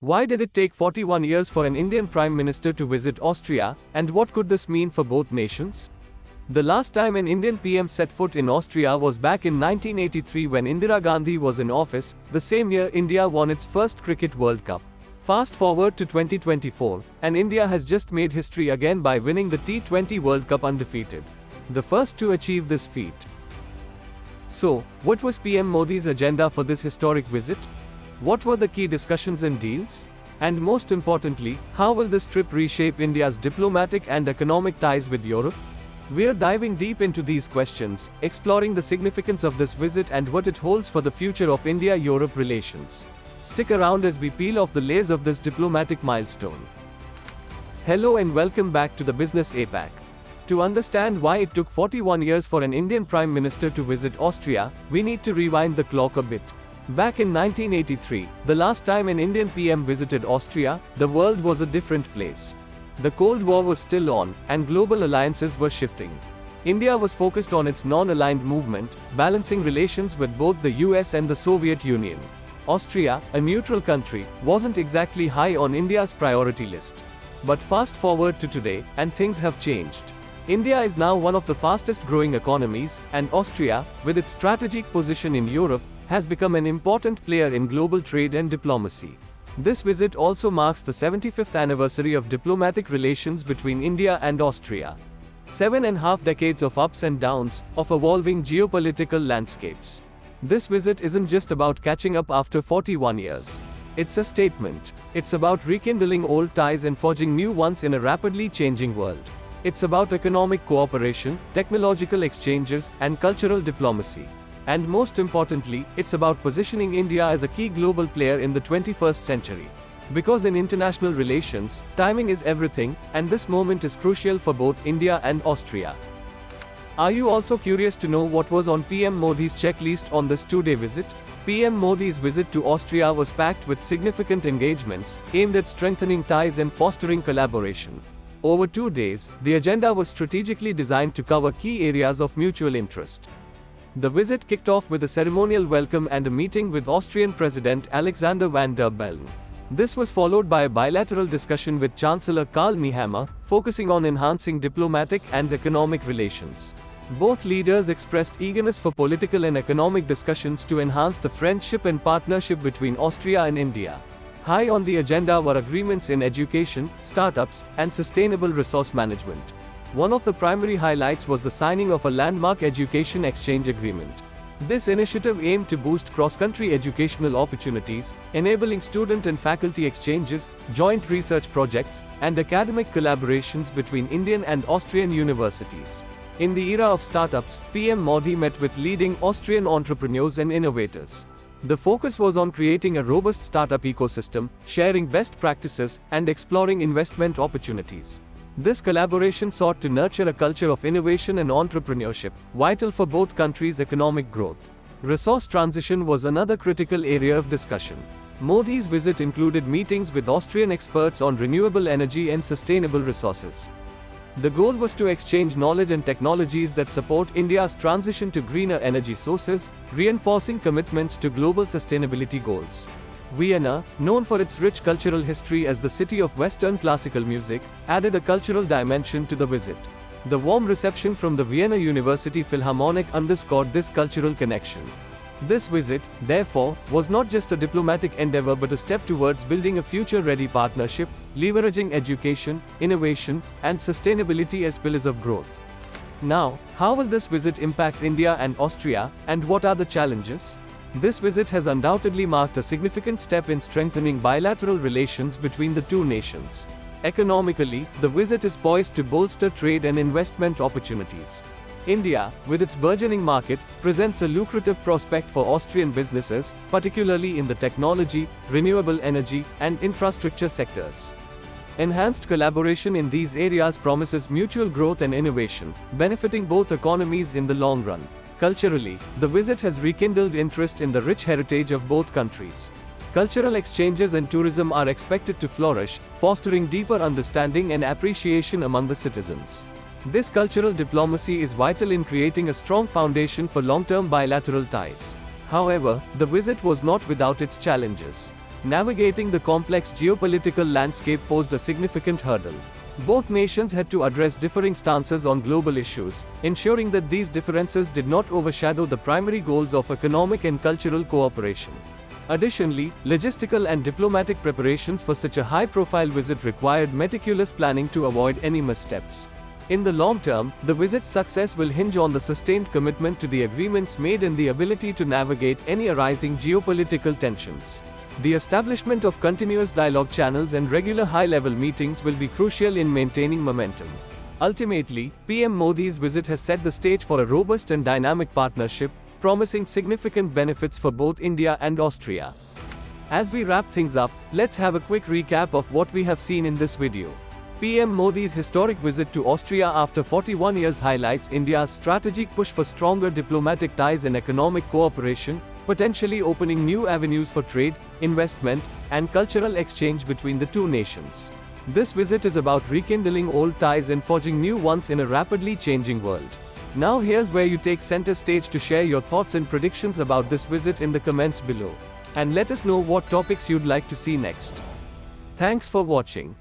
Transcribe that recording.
Why did it take 41 years for an Indian Prime Minister to visit Austria, and what could this mean for both nations? The last time an Indian PM set foot in Austria was back in 1983 when Indira Gandhi was in office. The same year India won its first Cricket World Cup. Fast forward to 2024, and India has just made history again by winning the T20 World Cup undefeated. The first to achieve this feat. So, what was PM Modi's agenda for this historic visit? What were the key discussions and deals? And most importantly, how will this trip reshape India's diplomatic and economic ties with Europe? We're diving deep into these questions, exploring the significance of this visit and what it holds for the future of India-Europe relations. Stick around as we peel off the layers of this diplomatic milestone. Hello and welcome back to the Business APAC. To understand why it took 41 years for an Indian Prime Minister to visit Austria, we need to rewind the clock a bit. Back in 1983, the last time an Indian PM visited Austria, the world was a different place. The Cold War was still on, and global alliances were shifting. India was focused on its non-aligned movement, balancing relations with both the US and the Soviet Union. Austria, a neutral country, wasn't exactly high on India's priority list. But fast forward to today, and things have changed. India is now one of the fastest growing economies, and Austria, with its strategic position in Europe, has become an important player in global trade and diplomacy. This visit also marks the 75th anniversary of diplomatic relations between India and Austria. 7.5 decades of ups and downs, of evolving geopolitical landscapes. This visit isn't just about catching up after 41 years. It's a statement. It's about rekindling old ties and forging new ones in a rapidly changing world. It's about economic cooperation, technological exchanges, and cultural diplomacy. And most importantly, it's about positioning India as a key global player in the 21st century. Because in international relations, timing is everything, and this moment is crucial for both India and Austria. Are you also curious to know what was on PM Modi's checklist on this two-day visit? PM Modi's visit to Austria was packed with significant engagements, aimed at strengthening ties and fostering collaboration. Over 2 days, the agenda was strategically designed to cover key areas of mutual interest. The visit kicked off with a ceremonial welcome and a meeting with Austrian President Alexander Van der Bellen. This was followed by a bilateral discussion with Chancellor Karl Nehammer, focusing on enhancing diplomatic and economic relations. Both leaders expressed eagerness for political and economic discussions to enhance the friendship and partnership between Austria and India. High on the agenda were agreements in education, startups, and sustainable resource management. One of the primary highlights was the signing of a landmark education exchange agreement. This initiative aimed to boost cross-country educational opportunities, enabling student and faculty exchanges, joint research projects, and academic collaborations between Indian and Austrian universities. In the era of startups, PM Modi met with leading Austrian entrepreneurs and innovators. The focus was on creating a robust startup ecosystem, sharing best practices, and exploring investment opportunities. This collaboration sought to nurture a culture of innovation and entrepreneurship, vital for both countries' economic growth. Resource transition was another critical area of discussion. Modi's visit included meetings with Austrian experts on renewable energy and sustainable resources. The goal was to exchange knowledge and technologies that support India's transition to greener energy sources, reinforcing commitments to global sustainability goals. Vienna, known for its rich cultural history as the city of Western classical music, added a cultural dimension to the visit. The warm reception from the Vienna University Philharmonic underscored this cultural connection. This visit, therefore, was not just a diplomatic endeavor but a step towards building a future-ready partnership, leveraging education, innovation, and sustainability as pillars of growth. Now, how will this visit impact India and Austria, and what are the challenges? This visit has undoubtedly marked a significant step in strengthening bilateral relations between the two nations. Economically, the visit is poised to bolster trade and investment opportunities. India, with its burgeoning market, presents a lucrative prospect for Austrian businesses, particularly in the technology, renewable energy, and infrastructure sectors. Enhanced collaboration in these areas promises mutual growth and innovation, benefiting both economies in the long run. Culturally, the visit has rekindled interest in the rich heritage of both countries. Cultural exchanges and tourism are expected to flourish, fostering deeper understanding and appreciation among the citizens. This cultural diplomacy is vital in creating a strong foundation for long-term bilateral ties. However, the visit was not without its challenges. navigating the complex geopolitical landscape posed a significant hurdle. Both nations had to address differing stances on global issues, ensuring that these differences did not overshadow the primary goals of economic and cultural cooperation. Additionally, logistical and diplomatic preparations for such a high-profile visit required meticulous planning to avoid any missteps. In the long term, the visit's success will hinge on the sustained commitment to the agreements made and the ability to navigate any arising geopolitical tensions. The establishment of continuous dialogue channels and regular high-level meetings will be crucial in maintaining momentum. Ultimately, PM Modi's visit has set the stage for a robust and dynamic partnership, promising significant benefits for both India and Austria. As we wrap things up, let's have a quick recap of what we have seen in this video. PM Modi's historic visit to Austria after 41 years highlights India's strategic push for stronger diplomatic ties and economic cooperation, potentially opening new avenues for trade, investment, and cultural exchange between the two nations. This visit is about rekindling old ties and forging new ones in a rapidly changing world. Now here's where you take center stage to share your thoughts and predictions about this visit in the comments below. And let us know what topics you'd like to see next. Thanks for watching.